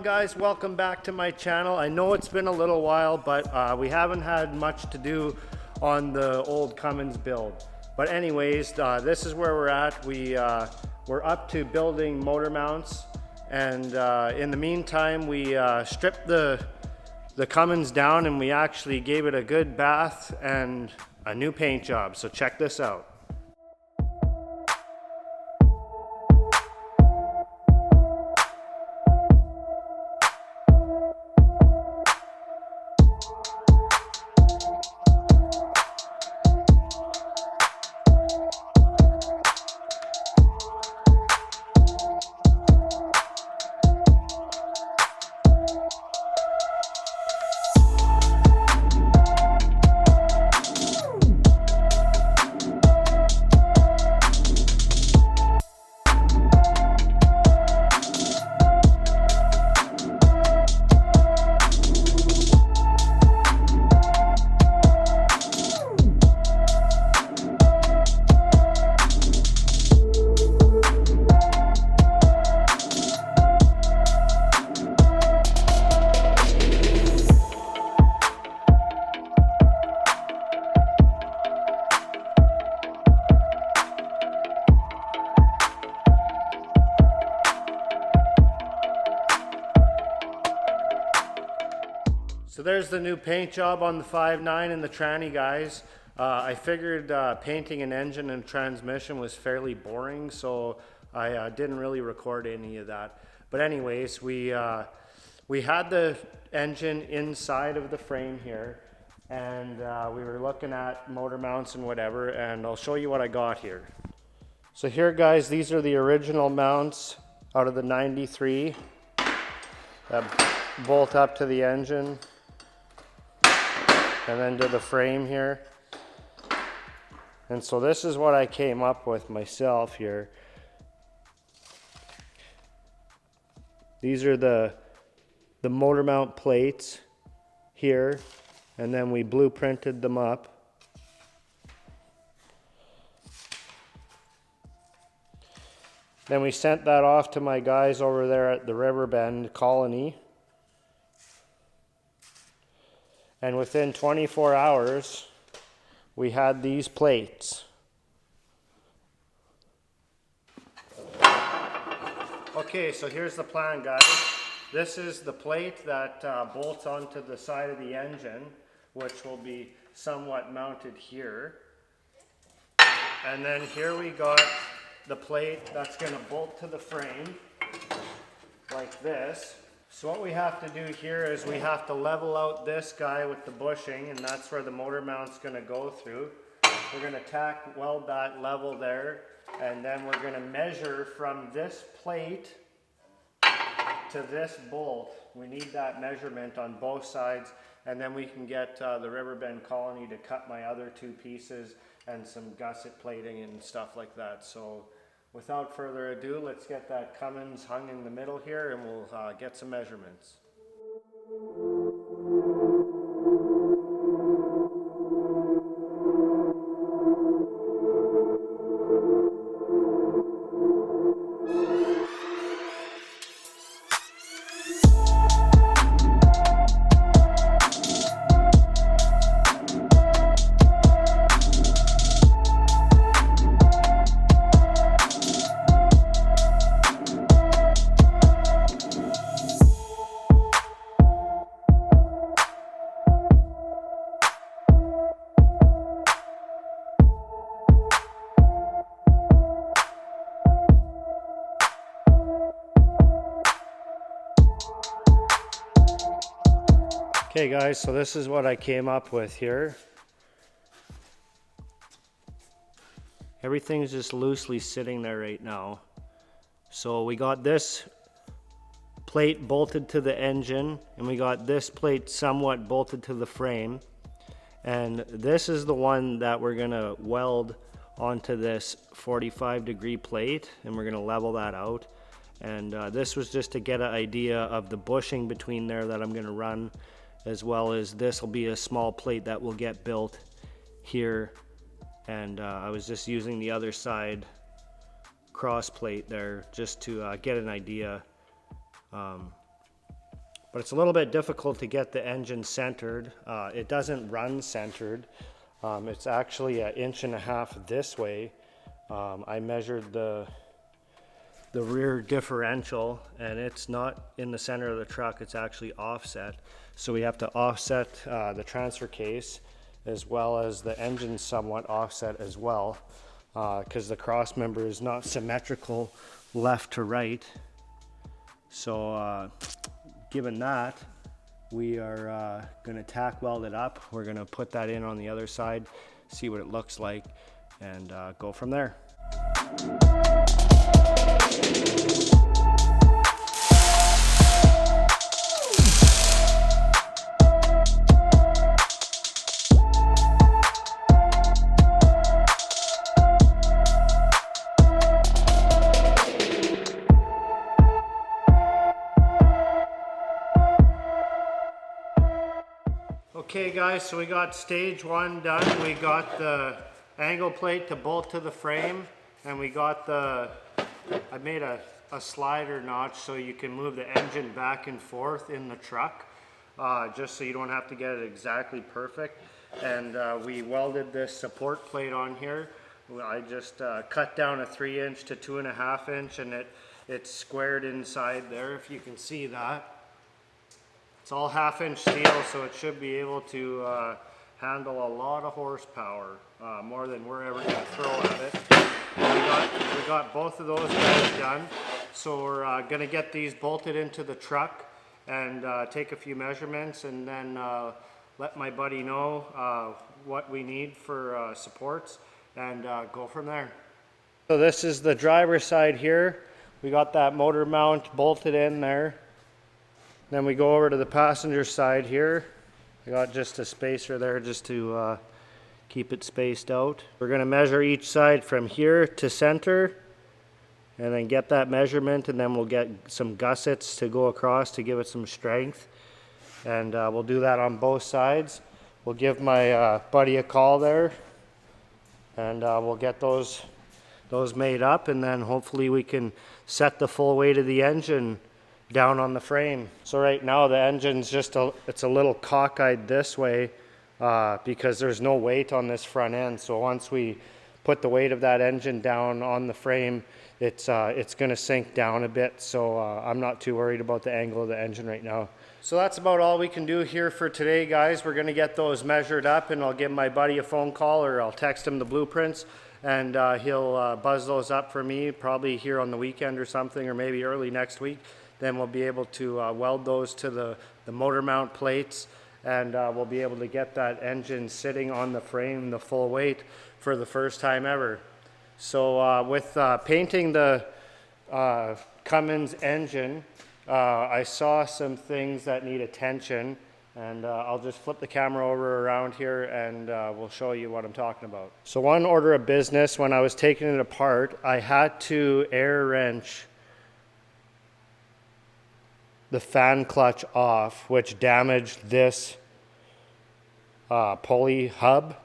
on, guys? Welcome back to my channel. I know it's been a little while, but we haven't had much to do on the old Cummins build. But anyways, this is where we're at. We're up to building motor mounts, and in the meantime we stripped the Cummins down, and we actually gave it a good bath and a new paint job. So check this out. So there's the new paint job on the 5.9 and the tranny, guys. I figured painting an engine and transmission was fairly boring, so I didn't really record any of that. But anyways, we had the engine inside of the frame here, and we were looking at motor mounts and whatever, and I'll show you what I got here. So here, guys, these are the original mounts out of the 93 that bolt up to the engine and then to the frame here. And so this is what I came up with myself here. These are the motor mount plates here, and then we blueprinted them up. Then we sent that off to my guys over there at the Riverbend Colony. And within 24 hours, we had these plates. Okay, so here's the plan, guys. This is the plate that bolts onto the side of the engine, which will be somewhat mounted here. And then here we got the plate that's going to bolt to the frame, like this. So what we have to do here is we have to level out this guy with the bushing, and that's where the motor mount's going to go through. We're going to tack weld that level there, and then we're going to measure from this plate to this bolt. We need that measurement on both sides, and then we can get the Riverbend Colony to cut my other two pieces and some gusset plating and stuff like that. So without further ado, let's get that Cummins hung in the middle here, and we'll get some measurements. Okay, guys, so this is what I came up with here. Everything's just loosely sitting there right now. So we got this plate bolted to the engine, and we got this plate somewhat bolted to the frame. And this is the one that we're gonna weld onto this 45-degree plate, and we're gonna level that out. And this was just to get an idea of the bushing between there that I'm gonna run, as well as this will be a small plate that will get built here. And I was just using the other side cross plate there just to get an idea but it's a little bit difficult to get the engine centered. It doesn't run centered. It's actually 1.5 inches this way. I measured the rear differential, and it's not in the center of the truck, it's actually offset. So we have to offset the transfer case, as well as the engine somewhat offset as well, because the cross member is not symmetrical left to right. So given that, we are going to tack weld it up. We're going to put that in on the other side, see what it looks like, and go from there. Okay guys, so we got stage 1 done. We got the angle plate to bolt to the frame, and we got I made a slider notch so you can move the engine back and forth in the truck, just so you don't have to get it exactly perfect. And we welded this support plate on here. I just cut down a 3-inch to 2.5 inch, and it's squared inside there, if you can see that. It's all 1/2 inch steel, so it should be able to handle a lot of horsepower, more than we're ever going to throw at it. We got both of those guys done, so we're going to get these bolted into the truck and take a few measurements, and then let my buddy know what we need for supports, and go from there. So this is the driver's side here. We got that motor mount bolted in there. Then we go over to the passenger side here. I got just a spacer there just to keep it spaced out. We're going to measure each side from here to center, and then get that measurement, and then we'll get some gussets to go across to give it some strength. And we'll do that on both sides. We'll give my buddy a call there, and we'll get those made up, and then hopefully we can set the full weight of the engine down on the frame. So right now the engine's it's a little cockeyed this way because there's no weight on this front end. So once we put the weight of that engine down on the frame, it's going to sink down a bit. So I'm not too worried about the angle of the engine right now. So that's about all we can do here for today, guys. We're going to get those measured up, and I'll give my buddy a phone call, or I'll text him the blueprints, and he'll buzz those up for me probably here on the weekend or something, or maybe early next week. Then we'll be able to weld those to the motor mount plates, and we'll be able to get that engine sitting on the frame the full weight for the first time ever. So with painting the Cummins engine, I saw some things that need attention, and I'll just flip the camera over around here, and we'll show you what I'm talking about. So one order of business, when I was taking it apart, I had to air wrench the fan clutch off, which damaged this pulley hub.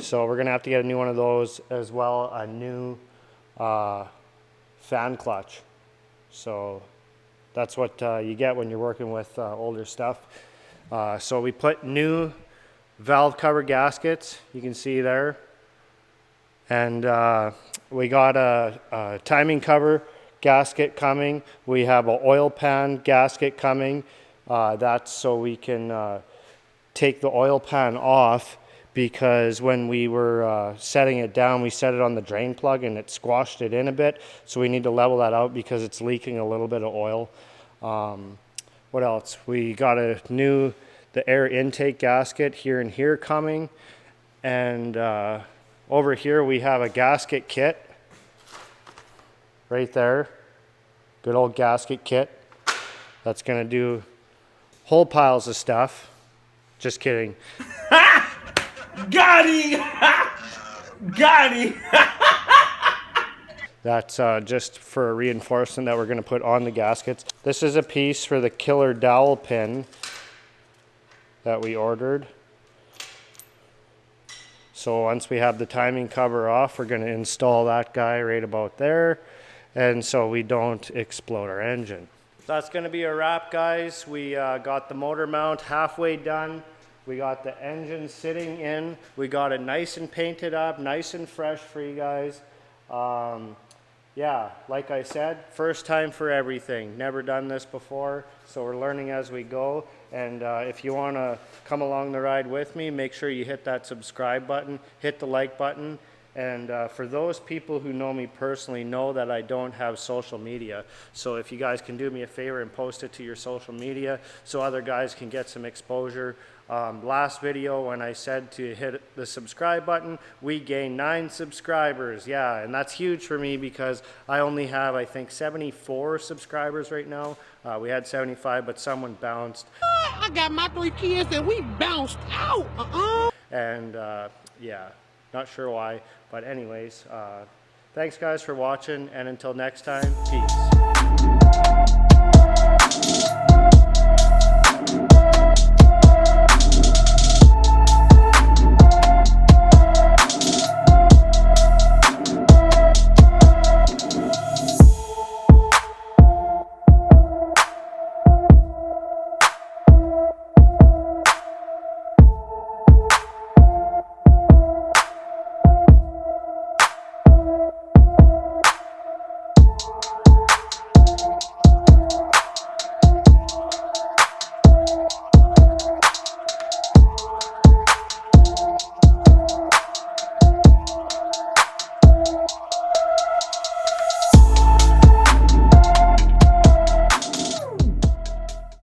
So we're gonna have to get a new one of those, as well a new fan clutch. So that's what you get when you're working with older stuff. So we put new valve cover gaskets, you can see there, and we got a timing cover gasket coming. We have an oil pan gasket coming. That's so we can take the oil pan off, because when we were setting it down, we set it on the drain plug and it squashed it in a bit. So we need to level that out because it's leaking a little bit of oil. What else? We got the air intake gasket here and here coming. And over here we have a gasket kit. Right there, good old gasket kit. That's gonna do whole piles of stuff. Just kidding. Got him! Got him! That's just for a reinforcement that we're gonna put on the gaskets. This is a piece for the killer dowel pin that we ordered. So once we have the timing cover off, we're gonna install that guy right about there, and so we don't explode our engine. That's going to be a wrap, guys. We got the motor mount halfway done. We got the engine sitting in. We got it nice and painted up, nice and fresh for you guys. Yeah, like I said, first time for everything. Never done this before, so we're learning as we go. And if you want to come along the ride with me, make sure you hit that subscribe button, hit the like button. And for those people who know me personally know that I don't have social media. So if you guys can do me a favor and post it to your social media so other guys can get some exposure. Last video when I said to hit the subscribe button, we gained 9 subscribers. Yeah, and that's huge for me because I only have, I think, 74 subscribers right now. We had 75, but someone bounced. I got my 3 kids and we bounced out. And yeah, not sure why. But anyways, thanks guys for watching, and until next time, peace.